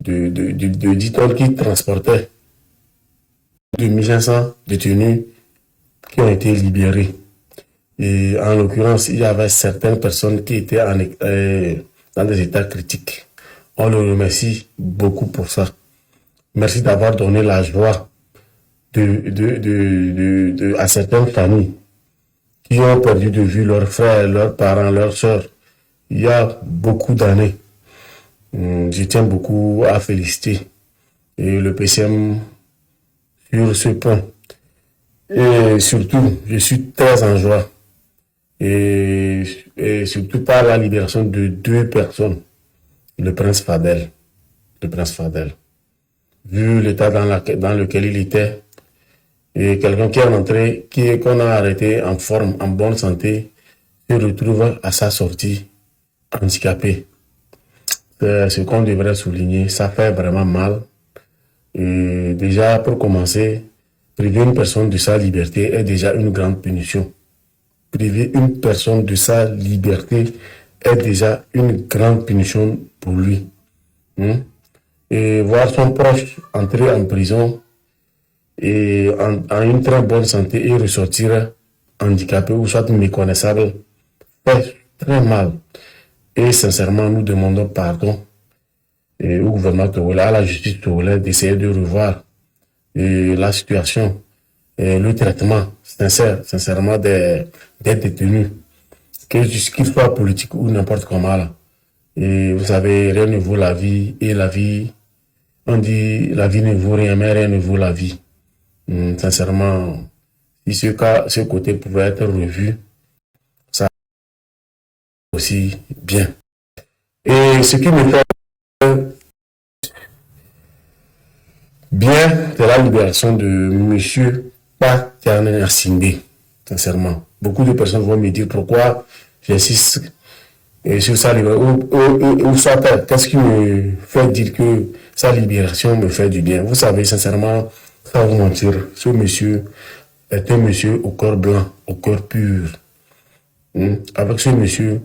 de 10 tonnes qui transportaient 2500 détenus qui ont été libérés. Et en l'occurrence, il y avait certaines personnes qui étaient dans des états critiques. On le remercie beaucoup pour ça. Merci d'avoir donné la joie à certaines familles qui ont perdu de vue leurs frères, leurs parents, leurs sœurs. Il y a beaucoup d'années. Je tiens beaucoup à féliciter le PCM sur ce point. Et surtout, je suis très en joie. Et surtout par la libération de 2 personnes. Le prince Fadel. Vu l'état dans lequel il était, et quelqu'un qui est rentré, qu'on a arrêté en forme, en bonne santé, se retrouve à sa sortie handicapé. C'est ce qu'on devrait souligner. Ça fait vraiment mal. Et déjà, pour commencer, priver une personne de sa liberté est déjà une grande punition. Priver une personne de sa liberté est déjà une grande punition pour lui. Et voir son proche entrer en prison et en une très bonne santé et ressortir handicapé ou soit méconnaissable fait très mal. Et sincèrement, nous demandons pardon au gouvernement togolais, à la justice togolaise d'essayer de revoir la situation et le traitement sincèrement des détenus, qu'il soit politique ou n'importe comment là. Et vous savez, rien ne vaut la vie, et la vie, on dit la vie ne vaut rien, mais rien ne vaut la vie. Sincèrement, si ce côté pouvait être revu, ça aussi bien. Et ce qui me fait bien, c'est la libération de monsieur Paterne Singé, sincèrement. Beaucoup de personnes vont me dire pourquoi j'insiste sur sa libération, ou soit qu'est-ce qui me fait dire que sa libération me fait du bien. Vous savez, sincèrement, sans vous mentir, ce monsieur est un monsieur au cœur blanc, au cœur pur. Avec ce monsieur,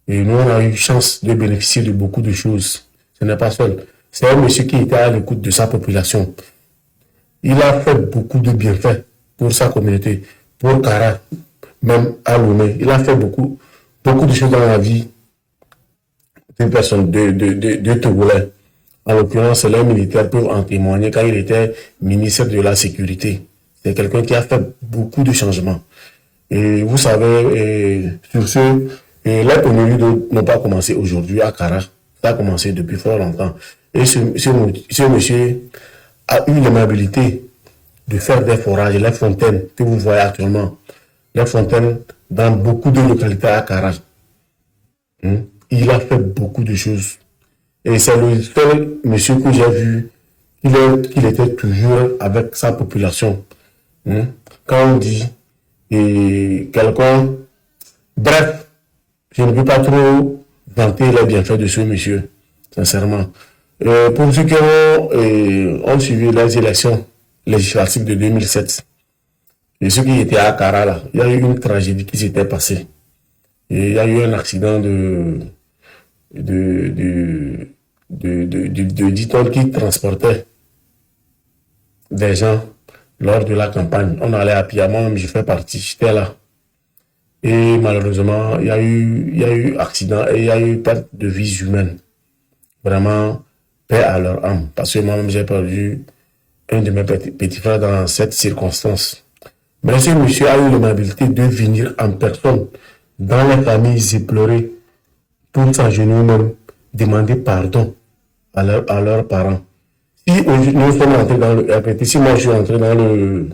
et nous, on a eu chance de bénéficier de beaucoup de choses. Ce n'est pas seul. C'est un monsieur qui était à l'écoute de sa population. Il a fait beaucoup de bienfaits pour sa communauté, pour Kara, même à Lomé. Il a fait beaucoup de choses dans la vie d'une personne, de Togolais. En l'occurrence, les militaires peuvent en témoigner quand il était ministre de la Sécurité. C'est quelqu'un qui a fait beaucoup de changements. Et vous savez, sur ce, les pénuries n'ont pas commencé aujourd'hui à Kara. Ça a commencé depuis fort longtemps. Et ce monsieur a eu l'amabilité de faire des forages, les fontaines que vous voyez actuellement. Les fontaines dans beaucoup de localités à Kara. Il a fait beaucoup de choses. Et c'est le seul monsieur que j'ai vu qu'il était toujours avec sa population. Quand on dit quelqu'un, bref, je ne veux pas trop vanter les bienfaits de ce monsieur, sincèrement. Pour ceux qui ont suivi les élections législatives de 2007, et ceux qui étaient à Kara, là, il y a eu une tragédie qui s'était passée. Et il y a eu un accident de 10 tonnes qui transportait des gens lors de la campagne. On allait à pied, moi-même je fais partie, j'étais là. Et malheureusement, il y a eu accident et il y a eu perte de vies humaines. Vraiment, paix à leur âme. Parce que moi-même j'ai perdu un de mes petits frères dans cette circonstance. Mais ce monsieur a eu l'amabilité de venir en personne dans les familles éplorées pour s'agenouiller même, demander pardon à leurs parents. Si aujourd'hui nous sommes entrés dans le RPT, si moi je suis entré dans le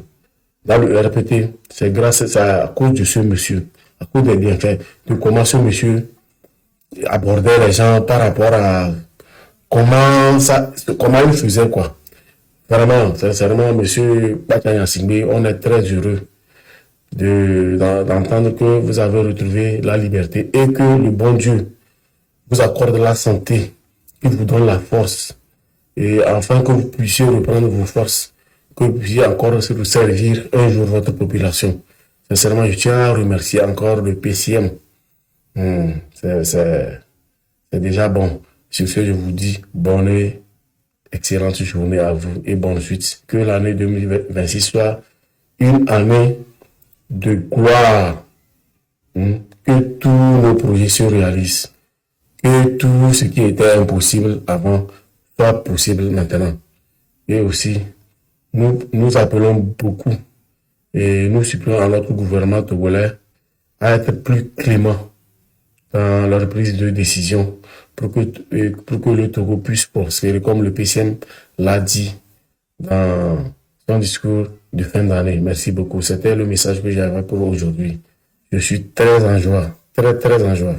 RPT, c'est à cause de ce monsieur, à cause des bienfaits, de comment ce monsieur abordait les gens par rapport à comment il faisait quoi. Vraiment, sincèrement, monsieur Patanya Singé, on est très heureux d'entendre que vous avez retrouvé la liberté et que le bon Dieu vous accorde la santé, qu'il vous donne la force, et afin que vous puissiez reprendre vos forces, que vous puissiez encore servir un jour votre population. Sincèrement, je tiens à remercier encore le PCM. C'est déjà bon. Sur ce, je vous dis bonne excellente journée à vous et bonne suite. Que l'année 2026 soit une année de gloire. Que tous nos projets se réalisent. Que tout ce qui était impossible avant soit possible maintenant. Et aussi, nous appelons beaucoup et nous supplions à notre gouvernement togolais à être plus clément dans leur prise de décision pour que le Togo puisse prospérer comme le PCM l'a dit dans son discours de fin d'année. Merci beaucoup. C'était le message que j'avais pour aujourd'hui. Je suis très en joie, très en joie.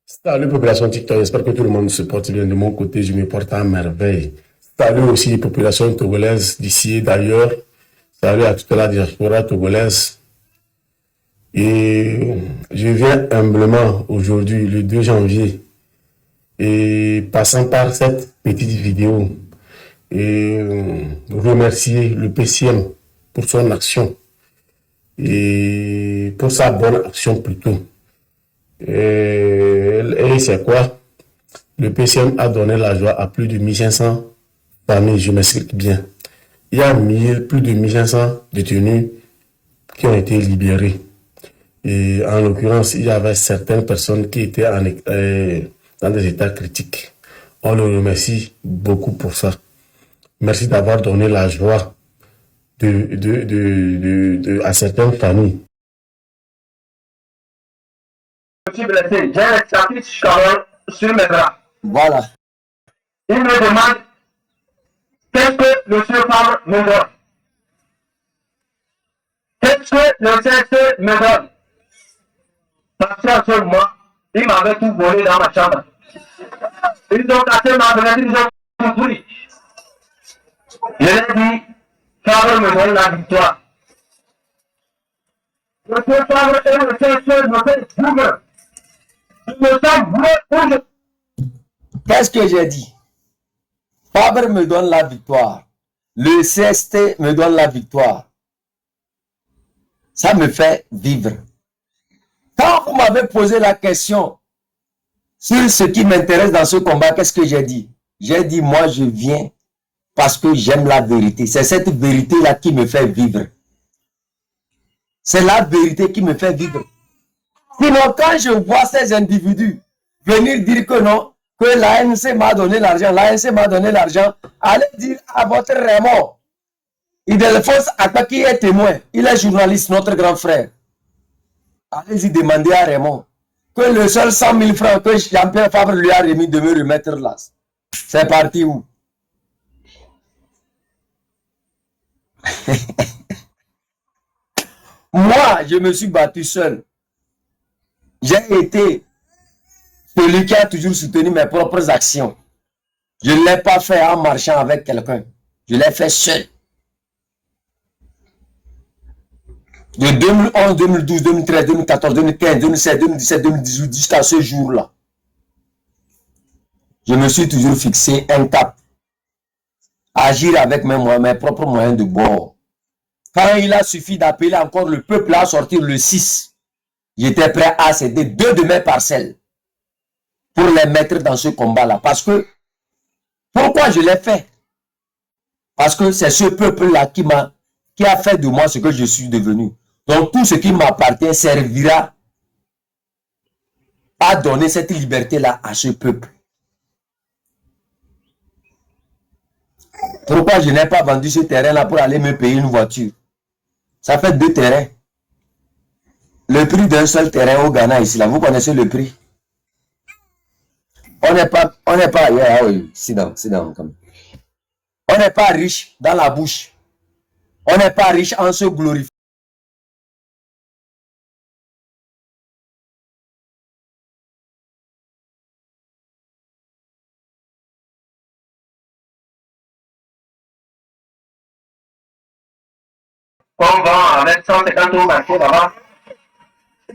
Salut population TikTok, j'espère que tout le monde se porte bien de mon côté, je me porte à merveille. Salut aussi population togolaise d'ici et d'ailleurs. Salut à toute la diaspora togolaise. Et je viens humblement aujourd'hui, le 2 janvier, et passant par cette petite vidéo, et remercier le PCM pour son action et pour sa bonne action plutôt. Et c'est quoi? Le PCM a donné la joie à plus de 1500 familles, je m'explique bien. Il y a plus de 1500 détenus qui ont été libérés. Et en l'occurrence, il y avait certaines personnes qui étaient dans des états critiques. On le remercie beaucoup pour ça. Merci d'avoir donné la joie à certaines familles. J'ai un sacrifice sur mes bras. Voilà. Il me demande qu'est-ce que le Fabre me donne. Qu'est-ce que le CSE me donne? Parce qu'actuellement, il m'avait tout volé dans ma chambre. Ils ont cassé ma fenêtre, ils ont tout pris. Je l'ai dit, Fabre me donne la victoire. Le Fabre et le CSE me fait bourre. Je me sens bourre. Qu'est-ce que j'ai dit? Fabre me donne la victoire. Le CST me donne la victoire. Ça me fait vivre. Quand vous m'avez posé la question sur ce qui m'intéresse dans ce combat, qu'est-ce que j'ai dit? J'ai dit, moi, je viens parce que j'aime la vérité. C'est cette vérité-là qui me fait vivre. C'est la vérité qui me fait vivre. Sinon, quand je vois ces individus venir dire que non, que l'ANC m'a donné l'argent, l'ANC m'a donné l'argent, allez dire à votre Raymond, Ildefonse Akpa qui est témoin, il est journaliste, notre grand frère. Allez-y demander à Raymond que le seul 100 000 francs que Jean-Pierre Fabre lui a remis de me remettre là, c'est parti où? Moi, je me suis battu seul. J'ai été celui qui a toujours soutenu mes propres actions. Je ne l'ai pas fait en marchant avec quelqu'un. Je l'ai fait seul. De 2011, 2012, 2013, 2014, 2015, 2016, 2017, 2018, jusqu'à ce jour-là. Je me suis toujours fixé un cap. Agir avec mes propres moyens de bord. Quand il a suffi d'appeler encore le peuple à sortir le 6, j'étais prêt à céder 2 de mes parcelles pour les mettre dans ce combat-là. Parce que, pourquoi je l'ai fait? Parce que c'est ce peuple-là qui a fait de moi ce que je suis devenu. Donc tout ce qui m'appartient servira à donner cette liberté-là à ce peuple. Pourquoi je n'ai pas vendu ce terrain-là pour aller me payer une voiture? Ça fait 2 terrains. Le prix d'un seul terrain au Ghana ici, là, vous connaissez le prix? On n'est pas, yeah, oui, sit down, comme. On n'est pas riche dans la bouche. On n'est pas riche en se glorifiant. On va avec 150 euros marqués là-bas.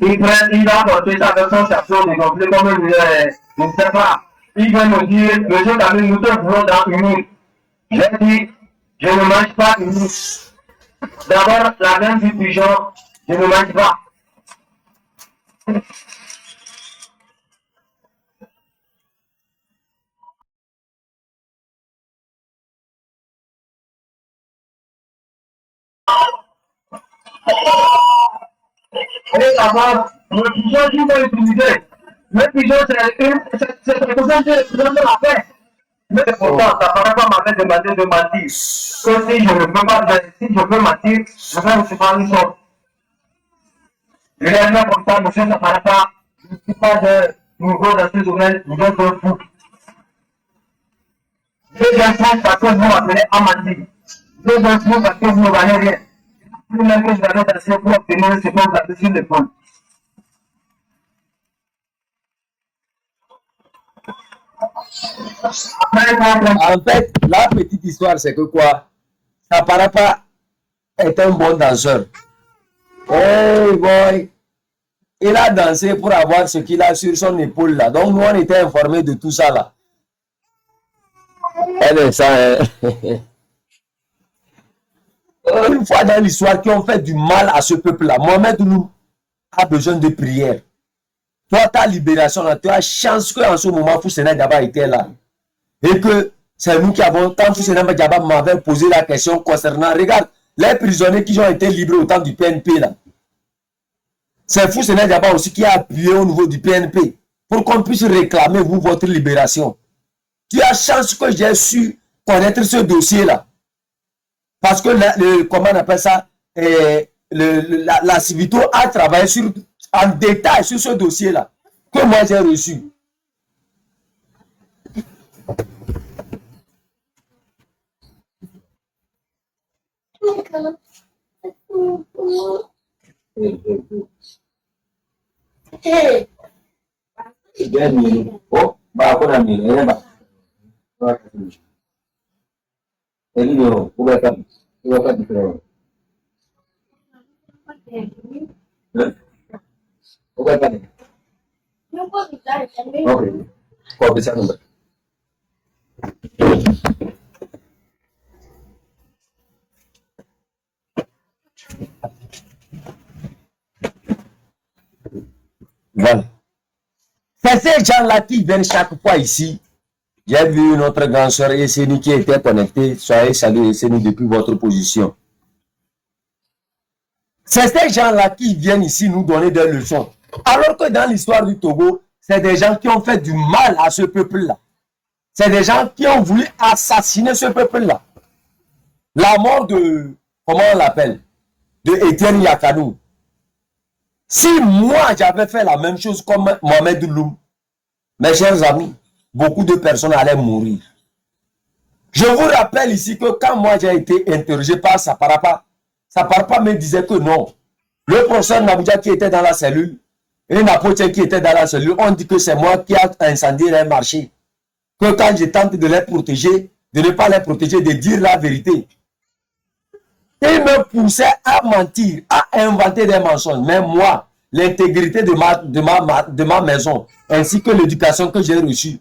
Il va porter ça avec son chapeau dégonflé comme je ne sais pas. Il vient me dire, monsieur Camille, nous te voulons dans une minute. J'ai dit, je ne mange pas une minute. D'abord, la même du pigeon, je ne mange pas. voulez savoir le pigeon qu'ils vont utiliser. Le pigeon, c'est quelque chose que les gens la paix. Mais pourtant, ça paraît pas m'avait demandé de mentir. Que si je ne peux pas, si je peux mentir, je vais recevoir une chose. Je l'ai dit comme ça, monsieur, ça paraît pas. Je ne suis pas de nouveau dans ce domaine, je vais être fou. Deuxième chose, parce que vous m'appelez à mentir. Deuxième chose, parce que vous ne valez rien. Plus même que je vais danser pour obtenir ce qu'on vous appelle sur l'épaule. En fait, la petite histoire, c'est que quoi? Aparapa est un bon danseur. Hey boy! Il a dansé pour avoir ce qu'il a sur son épaule là. Donc nous, on était informés de tout ça là. Eh bien, ça, une fois dans l'histoire qui ont fait du mal à ce peuple-là, Mohamed Ouloum a besoin de prière. Toi, ta libération, là, tu as chance qu'en ce moment, Foussena Diaba était là. Et que c'est nous qui avons, quand Foussena Diaba m'avait posé la question concernant, regarde, les prisonniers qui ont été libérés au temps du PNP, là. C'est Foussena Diaba aussi qui a appuyé au niveau du PNP pour qu'on puisse réclamer, vous, votre libération. Tu as chance que j'ai su connaître ce dossier-là. Parce que, comment on appelle ça, la Civito a travaillé en détail sur ce dossier-là, que moi j'ai reçu. Oh, bah, on a mis, voilà. C'est ces gens-là qui viennent chaque fois ici. J'ai vu notre grande soeur Esseni qui était connectée. Soyez salués Esseni depuis votre position. C'est ces gens-là qui viennent ici nous donner des leçons. Alors que dans l'histoire du Togo, c'est des gens qui ont fait du mal à ce peuple-là. C'est des gens qui ont voulu assassiner ce peuple-là. La mort de, comment on l'appelle, de Etienne Yakanou. Si moi j'avais fait la même chose comme Mohamed Ouloum, mes chers amis, beaucoup de personnes allaient mourir. Je vous rappelle ici que quand moi j'ai été interrogé par Saparapa me disait que non. Le professeur Nabouja qui était dans la cellule et Napoté qui était dans la cellule, on dit que c'est moi qui a incendié les marchés. Que quand je tente de les protéger, de ne pas les protéger, de dire la vérité. Il me poussait à mentir, à inventer des mensonges. Mais moi, l'intégrité de ma maison, ainsi que l'éducation que j'ai reçue,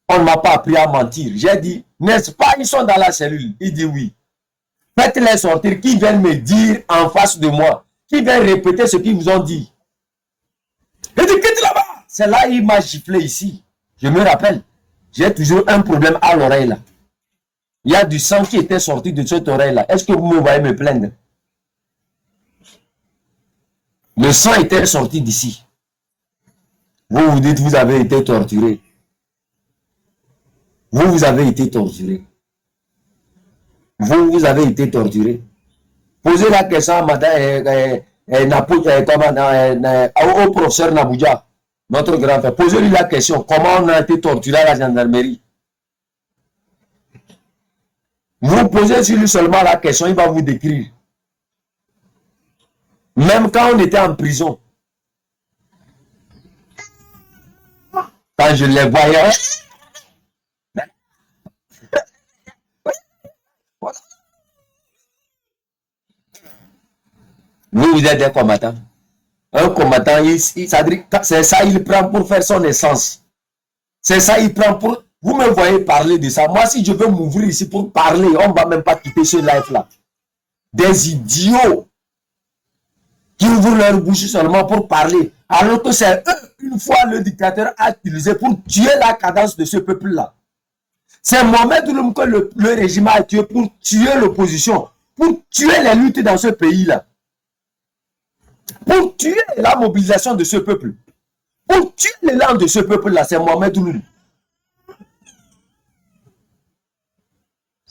on ne m'a pas appris à mentir. J'ai dit, n'est-ce pas, ils sont dans la cellule. Il dit oui. Faites-les sortir, qui viennent me dire en face de moi, qui viennent répéter ce qu'ils vous ont dit. Il dit, quitte là-bas. C'est là il m'a giflé ici. Je me rappelle, j'ai toujours un problème à l'oreille là. Il y a du sang qui était sorti de cette oreille-là. Est-ce que vous me voyez me plaindre? Le sang était sorti d'ici. Vous vous dites, vous avez été torturé. Vous avez été torturé. Vous avez été torturé. Posez la question à madame, au professeur Nabouja, notre grand frère. Posez-lui la question, comment on a été torturé à la gendarmerie? Vous posez sur lui seulement la question, il va vous décrire. Même quand on était en prison, quand je les voyais, vous êtes des combattants. Un combattant, c'est ça, il prend pour faire son essence. C'est ça, il prend pour... Vous me voyez parler de ça. Moi, si je veux m'ouvrir ici pour parler, on ne va même pas quitter ce live-là. Des idiots qui ouvrent leur bouche seulement pour parler. Alors que c'est eux, une fois le dictateur a utilisé pour tuer la cadence de ce peuple-là. C'est Mohamed Ouloum que le régime a tué pour tuer l'opposition, pour tuer les luttes dans ce pays-là. pour tuer la mobilisation de ce peuple. Pour tuer l'élan de ce peuple-là, c'est Mohamed Ouloum.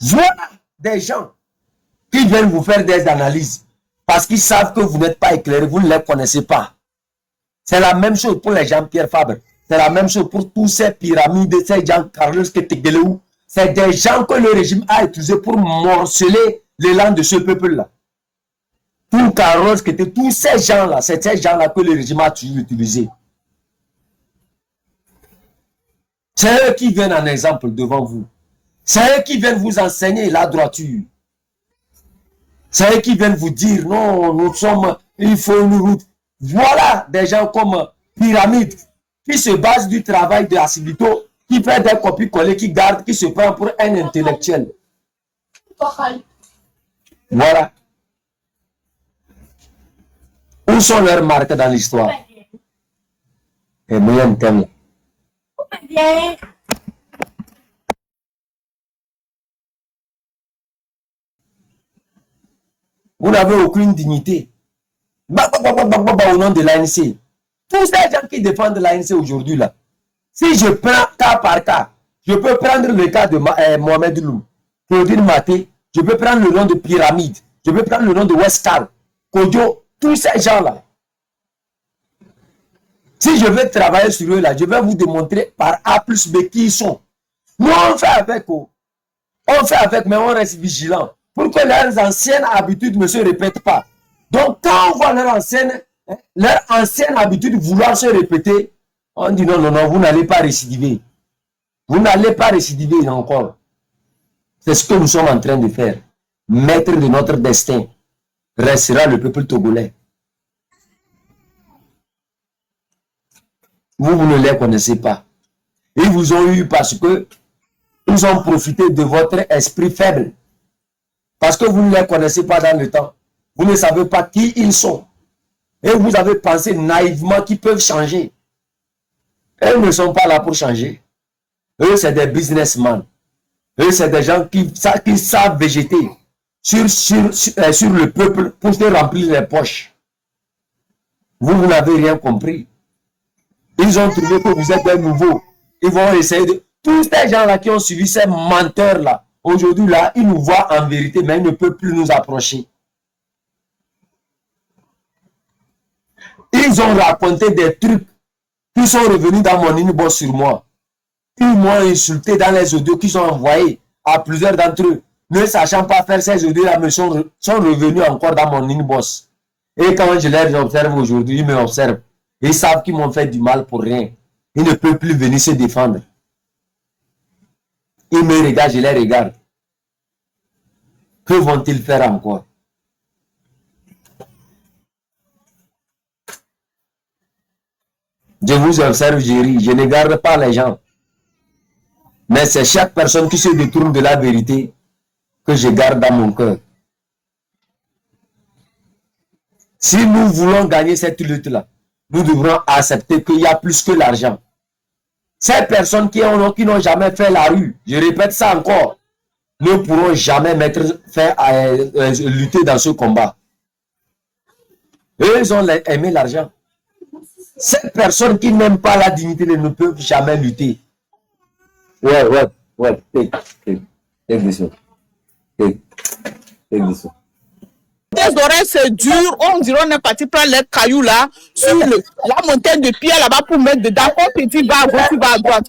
Voilà des gens qui viennent vous faire des analyses parce qu'ils savent que vous n'êtes pas éclairé, vous ne les connaissez pas. C'est la même chose pour les Jean-Pierre Fabre. C'est la même chose pour tous ces pyramides, ces gens Carlos Ketegelou. C'est des gens que le régime a utilisés pour morceler l'élan de ce peuple-là. Pour Carlos Ketegelou, tous ces gens-là, c'est ces gens-là que le régime a toujours utilisés. C'est eux qui viennent en exemple devant vous. C'est eux qui viennent vous enseigner la droiture. C'est eux qui viennent vous dire, non, nous sommes, il faut une route. Voilà des gens comme Pyramide, qui se base du travail de Asilito, qui fait des copies-collées, qui garde, qui se prend pour un intellectuel. Voilà. Où sont leurs marques dans l'histoire? Et moi, thème. Vous n'avez aucune dignité. Au nom de l'ANC. Tous ces gens qui défendent l'ANC aujourd'hui là, si je prends cas par cas, je peux prendre le cas de Mohamed Ouloum, Claudine Maté, je peux prendre le nom de Pyramide, je peux prendre le nom de Westcar, Kodjo, tous ces gens là. Si je veux travailler sur eux là, je vais vous démontrer par A plus B qui ils sont. Nous on fait avec eux. On fait avec, mais on reste vigilant pour que leurs anciennes habitudes ne se répètent pas. Donc, quand on voit leur ancienne habitude vouloir se répéter, on dit non, non, non, vous n'allez pas récidiver. Vous n'allez pas récidiver encore. C'est ce que nous sommes en train de faire. Maître de notre destin restera le peuple togolais. Vous ne les connaissez pas. Ils vous ont eu parce que ils ont profité de votre esprit faible. Parce que vous ne les connaissez pas dans le temps. Vous ne savez pas qui ils sont. Et vous avez pensé naïvement qu'ils peuvent changer. Eux ne sont pas là pour changer. Eux, c'est des businessmen. Eux, c'est des gens qui savent végéter sur le peuple pour se remplir les poches. Vous n'avez rien compris. Ils ont trouvé que vous êtes des nouveaux. Ils vont essayer de... Tous ces gens-là qui ont suivi ces menteurs-là, aujourd'hui, là, ils nous voient en vérité, mais ils ne peuvent plus nous approcher. Ils ont raconté des trucs qui sont revenus dans mon inbox sur moi. Ils m'ont insulté dans les audios qu'ils ont envoyés à plusieurs d'entre eux. Ne sachant pas faire ces audios-là, mais sont revenus encore dans mon inbox. Et quand je les observe aujourd'hui, ils me observent. Ils savent qu'ils m'ont fait du mal pour rien. Ils ne peuvent plus venir se défendre. Ils me regardent, je les regarde. Que vont-ils faire encore? Je vous observe, je ris. Je ne garde pas les gens. Mais c'est chaque personne qui se détourne de la vérité que je garde dans mon cœur. Si nous voulons gagner cette lutte-là, nous devrons accepter qu'il y a plus que l'argent. Ces personnes qui n'ont jamais fait la rue, je répète ça encore, ne pourront jamais lutter dans ce combat. Eux, ils ont aimé l'argent. Ces personnes qui n'aiment pas la dignité ne peuvent jamais lutter. Ouais. Take this one. Take this one. Les oreilles c'est dur, on dirait on est parti prendre les cailloux là, sur la montagne de pierre là-bas pour mettre dedans. Quand tu vas à gauche, tu vas à droite.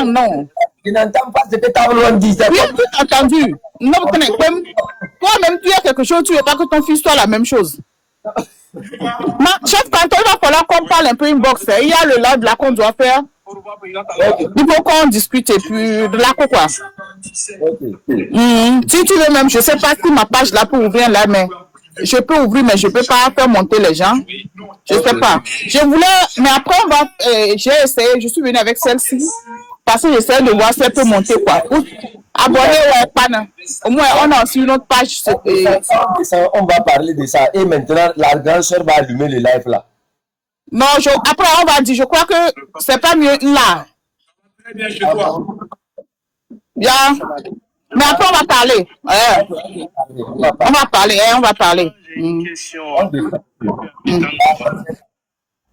Non. Je n'entends pas ce que tu as dit. Oui, tout entendu. Non, toi-même, tu as quelque chose, tu ne veux pas que ton fils soit la même chose. Chef canton, il va falloir qu'on parle un peu inbox. Il y a le live là qu'on doit faire. Il faut qu'on discute et puis de là quoi. Si tu veux même, je ne sais pas si ma page là pour ouvrir là, mais je peux ouvrir, mais je ne peux pas faire monter les gens. Je ne sais pas. Je voulais, mais après j'ai essayé, je suis venue avec celle-ci parce que j'essaie de voir si elle peut monter quoi. Abonné ou pas. Au moins on a aussi une autre page. On va parler de ça. Et maintenant la grande soeur va allumer le live là. Non, après on va dire, je crois que c'est pas mieux là. Très bien chez toi. Bien. Mais après on va parler. On va parler.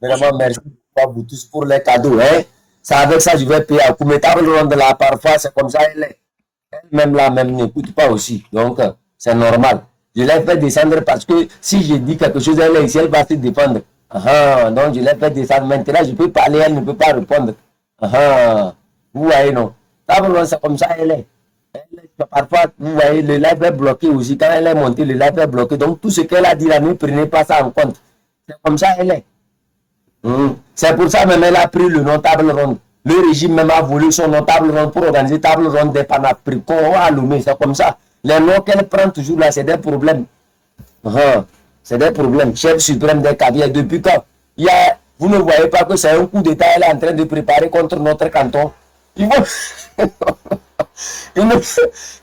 Vraiment, merci à vous tous pour les cadeaux. Hein. C'est avec ça que je vais payer à coup. Mais table ronde là, parfois, c'est comme ça, elle-même là, même n'écoute pas aussi. Donc, c'est normal. Je l'ai fait descendre parce que si je dis quelque chose, elle est ici, elle va se défendre. Donc, je l'ai fait descendre. Maintenant, je peux parler, elle ne peut pas répondre. Vous voyez, non? Table ronde, c'est comme ça, elle est. Parfois, vous voyez, le live est bloqué aussi. Quand elle est montée, le live est bloqué. Donc, tout ce qu'elle a dit là, ne prenez pas ça en compte. C'est comme ça, elle est. C'est pour ça même elle a pris le nom table ronde. Le régime même a voulu son nom table ronde pour organiser table ronde des panafricains à Lomé. C'est comme ça. Les noms qu'elle prend toujours là, c'est des problèmes. C'est des problèmes. Chef suprême des caviars. Depuis quand vous ne voyez pas que c'est un coup d'État elle est en train de préparer contre notre canton. Il faut...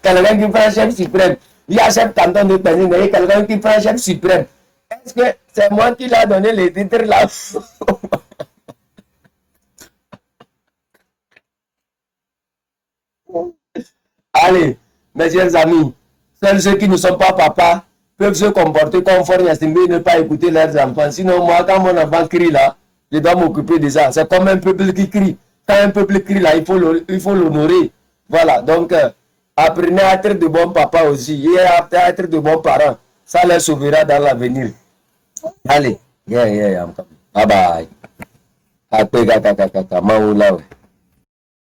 quelqu'un qui prend chef suprême. Il y a chef canton de Pénin, il y a quelqu'un qui prend chef suprême. Est-ce que c'est moi qui l'a donné les titres là? Allez, mes chers amis, seuls ceux qui ne sont pas papas peuvent se comporter conforme à ne pas écouter leurs enfants. Sinon, moi, quand mon enfant crie là, je dois m'occuper de ça. C'est comme un peuple qui crie. Quand un peuple crie là, il faut l'honorer. Voilà, donc apprenez à être de bons papas aussi et à être de bons parents. Ça les sauvera dans l'avenir. Allez, I'm coming. Bye bye.